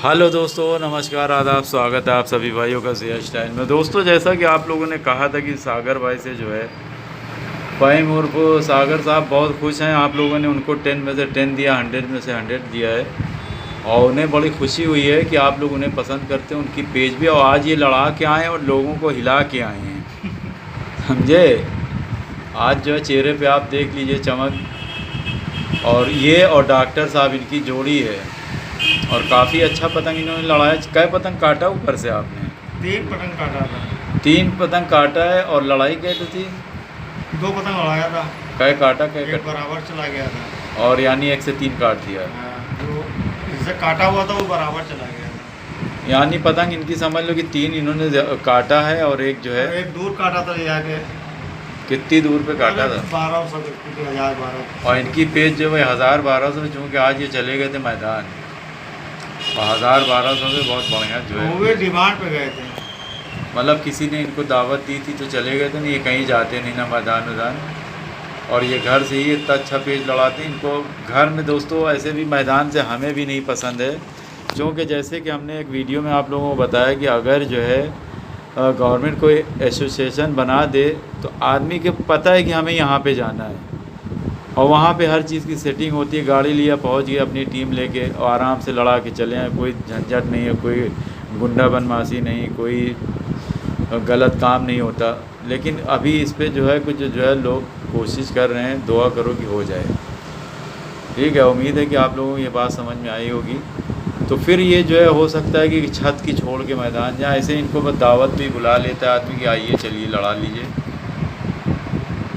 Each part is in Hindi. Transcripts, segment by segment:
हेलो दोस्तों, नमस्कार, आदाब, स्वागत है आप सभी भाइयों का सिया स्टाइल में। दोस्तों, जैसा कि आप लोगों ने कहा था कि सागर भाई से जो है फ़हीम उर्फ सागर साहब बहुत खुश हैं। आप लोगों ने उनको 10 में से 10 दिया, 100 में से 100 दिया है और उन्हें बड़ी खुशी हुई है कि आप लोग उन्हें पसंद करते हैं, उनकी पेज भी। और आज ये लड़ा के आए हैं और लोगों को हिला के आए हैं, समझे। आज जो है चेहरे पे आप देख लीजिए चमक। और ये और डॉक्टर साहब इनकी जोड़ी है और काफ़ी अच्छा पतंग इन्होंने लड़ाया। कै पतंग काटा ऊपर से आपने? 3 पतंग काटा था। 3 पतंग काटा है। और लड़ाई कैसे थी? 2 पतंग लड़ाया था। कै काटा, कै एक कटा? बराबर चला गया था। और यानी 1 से 3 काट दिया। जो जिससे काटा हुआ था वो बराबर चला गया था। यानी पतंग इनकी समझ लो कि 3 इन्होंने काटा है और एक जो है एक दूर काटा था ले जाके। कितनी दूर पे काटा था? 1200 1000-1200। और इनकी पेज जो है 1000-1200 में, चूँकि आज ये चले गए थे मैदान, और 1000-1200 से बहुत बढ़िया जो है। वो भी डिमांड पे गए थे, मतलब किसी ने इनको दावत दी थी तो चले गए थे। नहीं, ये कहीं जाते नहीं ना मैदान। और ये घर से ही इतना अच्छा पेज लड़ाते हैं। इनको घर में दोस्तों ऐसे भी मैदान से हमें भी नहीं पसंद है, क्योंकि जैसे कि हमने एक वीडियो में आप लोगों को बताया कि अगर जो है गवर्नमेंट कोई एसोसिएशन बना दे तो आदमी के पता है कि हमें यहाँ पे जाना है और वहाँ पे हर चीज़ की सेटिंग होती है। गाड़ी लिया, पहुँच गया अपनी टीम लेके और आराम से लड़ा के चले आए। कोई झंझट नहीं है, कोई गुंडा बदमाशी नहीं, कोई गलत काम नहीं होता। लेकिन अभी इस पे जो है कुछ जो है लोग कोशिश कर रहे हैं। दुआ करो कि हो जाए। ठीक है, उम्मीद है कि आप लोगों को ये बात समझ में आई होगी। तो फिर ये जो है हो सकता है कि छत की छोड़ के मैदान जाए। ऐसे इनको बस दावत भी बुला लेता है आदमी कि आइए चलिए लड़ा लीजिए।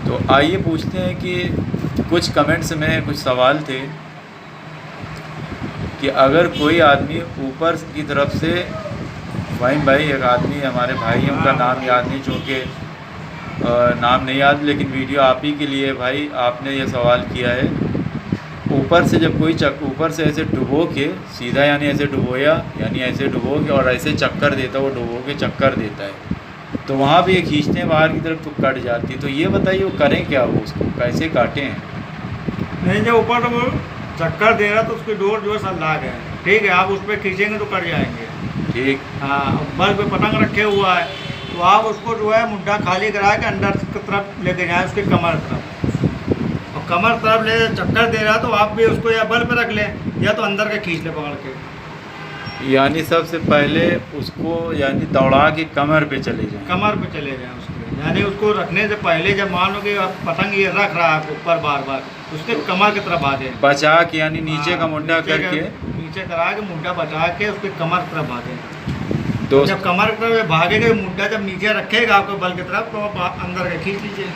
तो आइए पूछते हैं कि कुछ कमेंट्स में कुछ सवाल थे कि अगर कोई आदमी ऊपर की तरफ से, फ़हीम भाई एक आदमी हमारे भाई हैं, उनका नाम याद नहीं, चूँकि नाम नहीं याद, लेकिन वीडियो आप ही के लिए भाई आपने ये सवाल किया है। ऊपर से जब कोई ऊपर से ऐसे डुबो के सीधा, यानी ऐसे डुबोया, यानी ऐसे डुबो के और ऐसे चक्कर देता, वो डुबो के चक्कर देता है तो वहाँ भी ये खींचते हैं बाहर की तरफ तो कट जाती है। तो ये बताइए वो करें क्या, वो उसको कैसे काटें? नहीं जब ऊपर तो वो चक्कर दे रहा तो उसकी डोर जो है सलाह है, ठीक है, आप उस पर खींचेंगे तो कट जाएंगे। ठीक। हाँ, बल पे पतंग रखे हुआ है तो आप उसको जो है मुड्ढा खाली करा के अंदर की तरफ लेके जाएं, उसके कमर तरफ। और कमर तरफ ले चक्कर दे रहा तो आप भी उसको या बल पे रख लें या तो अंदर के खींच लें पकड़ के। यानी सबसे पहले उसको यानी दौड़ा के कमर पे चले जाएं। कमर पे चले जाएं उसके, यानी उसको रखने से पहले जब मान लो कि आप पतंग ये रख रहा है ऊपर बार बार, उसके कमर की तरफ भागे बचा के, यानी नीचे का मुड्ढा करके, नीचे करा के मुड्ढा बचा के उसके कमर की तरफ भागे। तो जब कमर की तरफ भागेगा, मुड्ढा जब नीचे रखेगा आपको बल की तरफ तो आप अंदर के खींच लीजिए।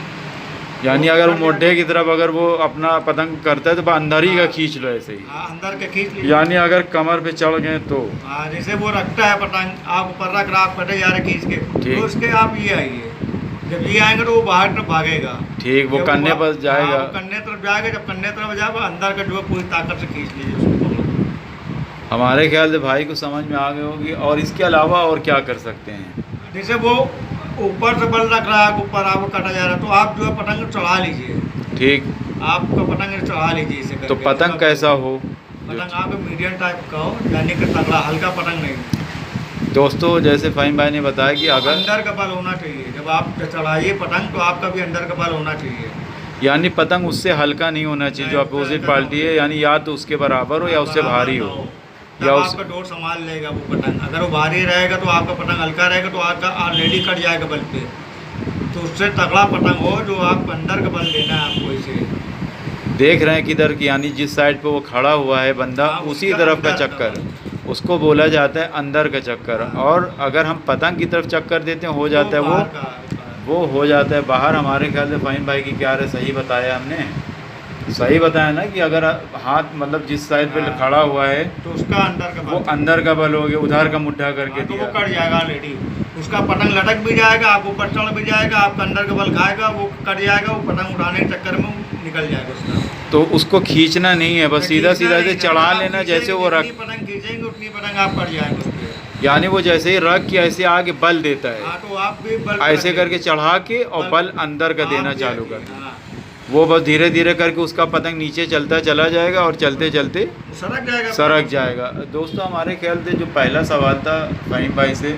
यानी अगर वो मुड्ढे की तरफ अगर वो अपना पतंग करता है तो अंदर ही का खींच लो ऐसे ही। हाँ, अंदर के खींच लीजिए। यानी अगर कमर पे चढ़ गए तो हाँ, जैसे वो रखता है पतंग, आप ऊपर रख रहा, आप कटे जा रहे खींच के, तो उसके आप ये आइए। जब ये आएंगे तो वो बाहर तरफ भागेगा। ठीक, वो कन्ने पर जाएगा। हाँ, कन्ने तरफ जाएगा। जब कन्ने तरफ जाएगा अंदर का जो है पूरी ताकत से खींच लीजिए उसको। हमारे ख्याल से भाई को समझ में आ गई होगी। और इसके अलावा और क्या कर सकते हैं? जैसे वो ऊपर से बल रख रहा है, ऊपर आपको कटा जा रहा है तो आप जो है पतंग चढ़ा लीजिए। ठीक। आपका पतंग चढ़ा लीजिए इसे करके। तो पतंग कैसा हो? पतंग आपका मीडियम टाइप का हो, यानी कि तगड़ा, हल्का पतंग नहीं। दोस्तों, जैसे फ़हीम भाई ने बताया कि अगर अंदर का बल होना चाहिए, जब आप चढ़ाइए पतंग तो आपका भी अंदर का बल होना चाहिए। यानी पतंग उससे हल्का नहीं होना चाहिए जो अपोजिट पार्टी है, यानी या तो उसके बराबर हो या उससे भारी हो, या आपका डोर संभाल लेगा वो पतंग। अगर वो भारी रहेगा तो आपका पतंग हल्का रहेगा तो आपका ऑलरेडी कट जाएगा बल पे। तो उससे तगड़ा पतंग हो जो आप अंदर का बल देना है आपको। इसे देख रहे हैं किधर की, यानी जिस साइड पे वो खड़ा हुआ है बंदा, उसी तरफ का चक्कर, उसको बोला जाता है अंदर का चक्कर। और अगर हम पतंग की तरफ चक्कर देते हैं हो जाता है वो हो जाता है बाहर। हमारे ख्याल से फ़हीम भाई की क्या है, सही बताया हमने, सही बताया ना कि अगर हाथ मतलब जिस साइड पे खड़ा हुआ है तो उसका अंदर का वो अंदर का बल हो गया, उधर का मुट्ठा करके तो दिया वो कट जाएगा ऑलरेडी। उसका पतंग लटक भी जाएगा, आप ऊपर चढ़ भी जाएगा, आपका अंदर का बल खाएगा, वो कट जाएगा, वो पतंग उठाने के चक्कर में निकल जाएगा उसका। तो उसको खींचना नहीं है, बस सीधा सीधा से चढ़ा लेना। जैसे वो रख पतंग खींचेंगे उतनी पतंग आप कट जाएंगे उसके। यानी वो जैसे ही रख के ऐसे आगे बल देता है, हाँ, तो आप भी बल ऐसे करके चढ़ा के और बल अंदर का देना चालू कर दें। वो बस धीरे धीरे करके उसका पतंग नीचे चलता चला जाएगा और चलते चलते सरक जाएगा। दोस्तों हमारे ख्याल से जो पहला सवाल था फ़हीम भाई से,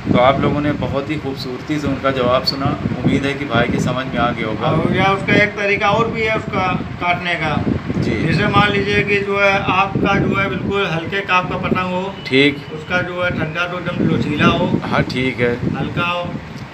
तो आप लोगों ने बहुत ही खूबसूरती से उनका जवाब सुना। उम्मीद है कि भाई की समझ में आ गया होगा। या उसका एक तरीका और भी है उसका काटने का जी। जैसे मान लीजिए कि जो है आपका जो है बिल्कुल हल्के काप का पतंग हो, ठीक, उसका जो है ठंडा तो एकदम लोचीला हो, हाँ ठीक है, हल्का हो।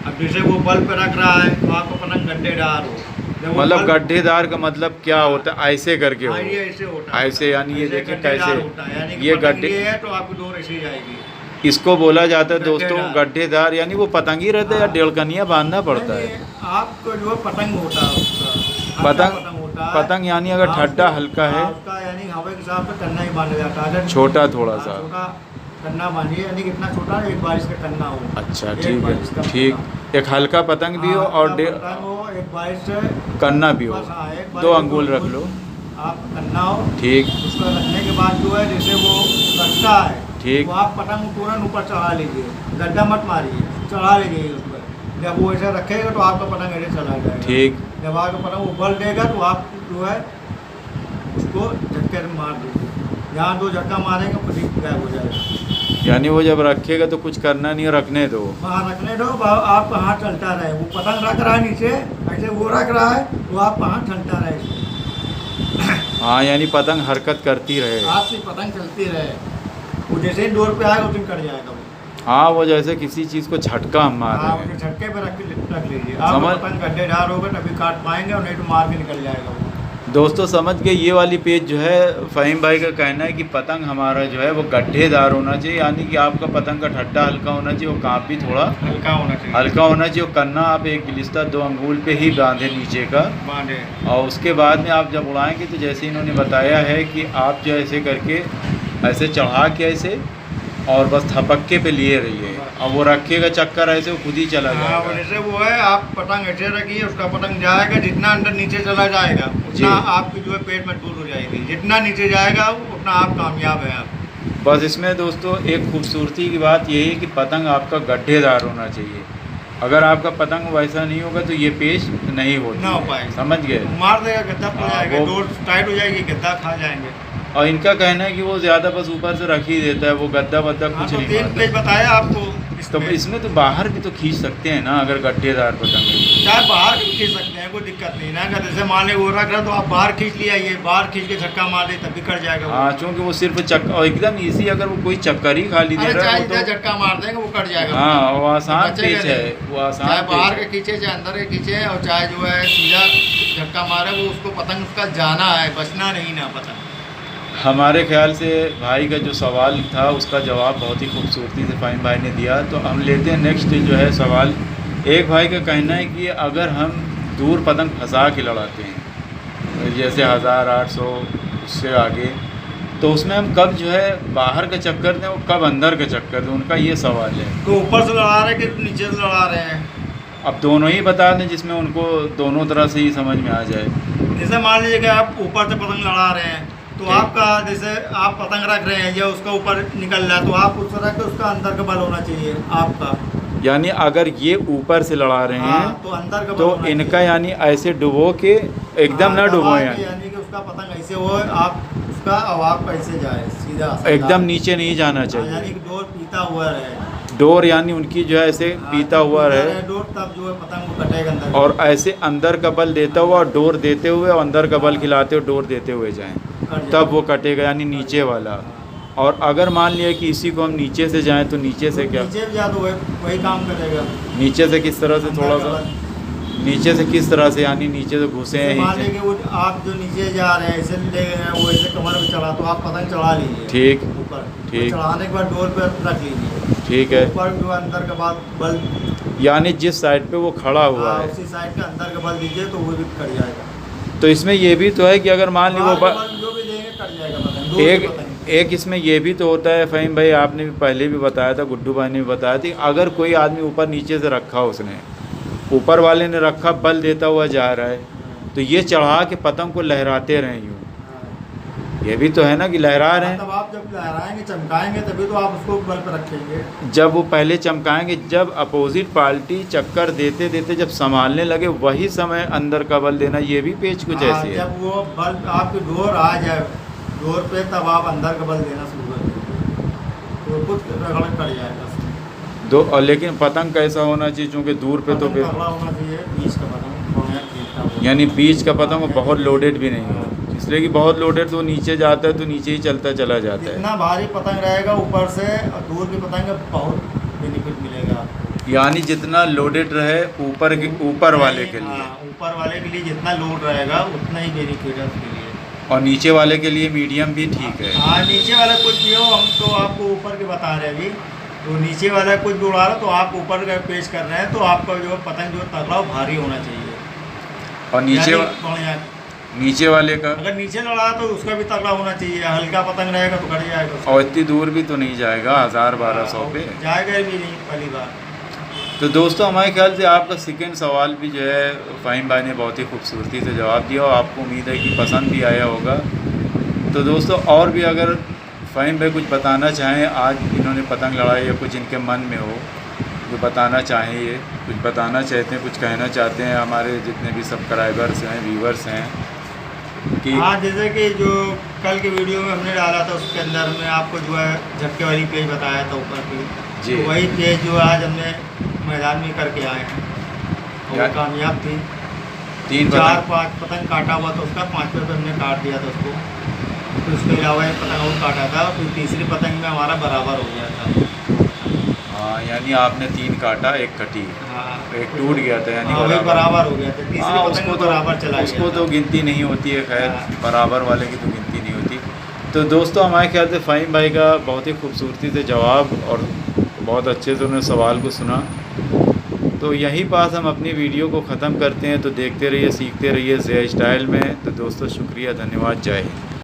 अब जैसे वो बल्ब पे रख रहा है तो आपका पतंग गड्ढेदार हो। मतलब गड्ढेदार का मतलब क्या होता है? ऐसे करके हो, ये ऐसे होता है, ऐसे यानी ये देखिए कैसे यानी ये गड्ढे है तो आपकी डोर ऐसे जाएगी। इसको बोला जाता है दोस्तों गड्ढेदार, यानी वो पतंग ही रहता है या डेढ़कनिया बांधना पड़ता है? आपको जो है पतंग होता है उसका पतंग होता है। पतंग यानी अगर ठड्डा हल्का है उसका यानी हवा के हिसाब से कन्ना ही बांधा जाता है, छोटा थोड़ा सा छोटा कन्ना बांधिए, यानी कितना छोटा है, एक बारिश का कन्ना हो। अच्छा ठीक है, ठीक, एक हल्का पतंग भी हो और एक बारिश से कन्ना भी हो, 2 अंगुल रख लो आप कन्ना हो। ठीक, उसको रखने के बाद जो है जैसे वो रखता है ठीक, तो आप पतंग तुरंत ऊपर चढ़ा लीजिए, गड्ढा मत मारिए, चढ़ा लीजिए उस पर। जब वो ऐसे रखेगा तो आपका पतंग ऐसे चला जाएगा। ठीक, जब आपका पतंग उबल देगा तो आप जो है उसको झटके से मार दीजिए, जहाँ 2 झटका मारेंगे पतंग गायब हो जाएगा। यानी वो जब रखेगा तो कुछ करना नहीं, रखने दो, वहाँ रखने दो, आपका हाथ चलता रहे। वो पतंग रख रहा है नीचे, ऐसे वो रख रहा है तो आपका हाथ चलता रहे। हाँ यानी पतंग हरकत करती रहे, हाथ से पतंग चलती रहे। वो जैसे ही डोर पे आएगा उस दिन कट जाएगा वो। हाँ वो जैसे किसी चीज़ को झटका हम मार रहे हैं। झटके पे रख लीजिए, आप पतंग गड्ढेदार होगा तभी काट पाएंगे और नहीं तो मार के निकल जाएगा वो। दोस्तों समझ गए, ये वाली पेज जो है फ़हीम भाई का कहना है कि पतंग हमारा जो है वो गड्ढेदार होना चाहिए, यानी कि आपका पतंग का ठट्टा हल्का होना चाहिए, वो काँप भी थोड़ा हल्का होना चाहिए और कन्ना आप एक गिलिस्ता 2 अंगुल पे ही बांधे नीचे का बांधे। और उसके बाद में आप जब उड़ाएंगे तो जैसे इन्होंने बताया है कि आप जो ऐसे करके ऐसे चढ़ा के ऐसे और बस थपक्के पे लिए रहिए और वो रखेगा चक्कर ऐसे वो खुद ही चला जाएगा। जैसे वो है आप पतंग ऐसे रखिए, उसका पतंग जाएगा, जितना अंदर नीचे चला जाएगा उतना आपकी जो है पेट में दूर हो जाएगी, जितना नीचे जाएगा उतना आप कामयाब है आप। बस इसमें दोस्तों एक खूबसूरती की बात यही है कि पतंग आपका गड्ढेदार होना चाहिए। अगर आपका पतंग वैसा नहीं होगा तो ये पेश नहीं होती, ना हो पाएगा, समझ गए, मार देगा, गद्दा हो जाएगा, डोर टाइट हो जाएगी, गद्दा खा जाएंगे। और इनका कहना है कि वो ज़्यादा बस ऊपर से रख ही देता है, वो गद्दा वद्दा कुछ तो नहीं मारता। बताया आपको तो इसमें तो बाहर भी तो खींच सकते हैं ना, अगर गड्ढेदार पतंग है, चाहे बाहर भी खींच सकते हैं, कोई दिक्कत नहीं ना। अगर जैसे मान ले वो रख रहा तो आप बाहर खींच लिया, ये बाहर खींच के छक्का मार दे तब भी कट जाएगा। हाँ चूँकि वो सिर्फ चक्कर और एकदम ईजी, अगर वो कोई चक्कर ही खाली दे रहा है तो झटका मार देंगे वो कट जाएगा। हाँ वो आसान पेच है, वो आसान, चाहे बाहर के खींचे चाहे अंदर के खींचे, और चाहे जो है सीधा झटका मारे, वो उसको पतंग उसका जाना है, बचना नहीं ना पतंग। हमारे ख्याल से भाई का जो सवाल था उसका जवाब बहुत ही खूबसूरती से फ़हीम भाई ने दिया। तो हम लेते हैं नेक्स्ट जो है सवाल। एक भाई का कहना है कि अगर हम दूर पतंग फंसा के लड़ाते हैं जैसे 1800 उससे आगे, तो उसमें हम कब जो है बाहर का चक्कर दें और कब अंदर का चक्कर दें, उनका ये सवाल है। तो ऊपर से लड़ा रहे हैं कि नीचे से लड़ा रहे हैं? अब दोनों ही बता दें जिसमें उनको दोनों तरह से ही समझ में आ जाए। जैसे मान लीजिए कि आप ऊपर से पतंग लड़ा रहे हैं तो आपका जैसे आप पतंग रख रहे हैं या उसका ऊपर निकल रहा है तो आप उस तरह के उसका अंदर का बल होना चाहिए आपका, यानी अगर ये ऊपर से लड़ा रहे हैं तो अंदर का बल तो होना इनका चाहिए। यानी ऐसे डुबो के एकदम ना डुबो, यानी कि उसका पतंग ऐसे हो, आप उसका आवाज ऐसे जाए सीधा एकदम नीचे नहीं जाना चाहिए, यानी कि डोर पीता हुआ रहे, डोर यानी उनकी जो है ऐसे पीता हुआ रहे डोर, तब जो है पतंग वो कटेगा अंदर, और ऐसे अंदर का बल देता हुआ और डोर देते हुए और अंदर का बल खिलाते हुए डोर देते हुए जाएं तब वो कटेगा, यानी नीचे वाला। और अगर मान लिया कि इसी को हम नीचे से जाएं तो नीचे से क्या, नीचे भी जा तो वही काम करेगा। नीचे से किस तरह से, थोड़ा सा नीचे से किस तरह से, यानी नीचे से घुसे हैं, मान लीजिए वो आप जो नीचे जा रहे हैं ऐसे ले गए हैं, वो ऐसे कमर में चढ़ा तो आप पतंग चढ़ा लीजिए, ठीक ऊपर, ठीक, चढ़ाने के बाद डोर पर रख लीजिए, ठीक है, ऊपर जो अंदर के बाद बल, यानी जिस साइड पे वो खड़ा हुआ है उसी साइड के अंदर का बल दीजिए तो वो भी कट जाएगा। तो इसमें ये भी तो है कि अगर मान ली वो जो भी देंगे कट जाएगा पतंग। एक इसमें ये भी तो होता है फ़हीम भाई, आपने भी पहले भी बताया था, गुड्डू भाई ने भी बताया था, अगर कोई आदमी ऊपर नीचे से रखा, उसने ऊपर वाले ने रखा, बल देता हुआ जा रहा है, तो ये चढ़ा के पतंग को लहराते रहें यूँ, ये भी तो है ना कि लहरा रहे हैं। तब आप जब लहराएंगे चमकाएंगे तभी तो आप उसको बल पर रखेंगे। जब वो पहले चमकाएंगे, जब अपोजिट पार्टी चक्कर देते देते जब संभालने लगे, वही समय अंदर का बल देना, ये भी पेच कुछ ऐसी है। जब वो बल आपकी डोर आ जाए डोर पे, तब आप अंदर का बल देना शुरू कर देंगे तो कुछ रगड़ कर जाएगा दो। और लेकिन पतंग कैसा होना चाहिए, चूँकि दूर पे तो फिर होना चाहिए, बीच का पतंग, यानी बीच का पतंग वो बहुत लोडेड भी नहीं हो, इसलिए कि बहुत लोडेड तो नीचे जाता है तो नीचे ही चलता चला जाता है। जितना भारी पतंग रहेगा ऊपर से और दूर की पतंग का बहुत बेनिफिट मिलेगा आपको। यानी जितना लोडेड रहे ऊपर के ऊपर वाले के लिए, ऊपर वाले के लिए जितना लोड रहेगा उतना ही बेनिफिट है उसके लिए, और नीचे वाले के लिए मीडियम भी ठीक है। हाँ, नीचे वाला कुछ भी हो, हम तो आपको ऊपर के बता रहे हैं अभी। तो नीचे वाला कुछ भी उड़ा रहा तो आप ऊपर का पेश कर रहे हैं, तो आपका जो पतंग जो तगड़ा भारी होना चाहिए। और नीचे वाले का अगर नीचे लड़ा तो उसका भी तगड़ा होना चाहिए, हल्का पतंग रहेगा तो कट जाएगा उसका। और इतनी दूर भी तो नहीं जाएगा, 1000-1200 पे जाएगा भी नहीं पहली बार। तो दोस्तों हमारे ख्याल से आपका सेकंड सवाल भी जो है फ़हीम भाई ने बहुत ही खूबसूरती से जवाब दिया, और आपको उम्मीद है कि पसंद भी आया होगा। तो दोस्तों और भी अगर फ़हीम भाई कुछ बताना चाहें, आज इन्होंने पतंग लड़ाई या कुछ इनके मन में हो जो बताना चाहें, ये कुछ बताना चाहते हैं, कुछ कहना चाहते हैं हमारे जितने भी सब्सक्राइबर्स हैं, व्यूवर्स हैं कि हाँ, जैसे कि जो कल के वीडियो में हमने डाला था उसके अंदर में आपको जो है झटके वाली पेज बताया था ऊपर की जी, तो वही पेज जो आज हमने मैदान में करके आए हैं और वो कामयाब थी। 4-5 पतंग काटा हुआ था उसका, 5वें पे हमने काट दिया था उसको। फिर उसके अलावा एक पतंग और काटा था, फिर तीसरी पतंग में हमारा बराबर हो गया था। हाँ, यानी आपने 3 काटा, 1 कटी, हाँ, एक टूट गया था, यानी हाँ, बराबर हो गया था। तीसरी हाँ, पतंग में बराबर चला गया उसको था। तो गिनती नहीं होती है, खैर हाँ। बराबर वाले की तो गिनती नहीं होती। तो दोस्तों हमारे ख्याल से फ़हीम भाई का बहुत ही खूबसूरती से जवाब और बहुत अच्छे से उन्होंने सवाल को सुना। तो यहीं पास हम अपनी वीडियो को ख़त्म करते हैं। तो देखते रहिए, सीखते रहिए ज़िया स्टाइल में। तो दोस्तों शुक्रिया, धन्यवाद, जय हिंद।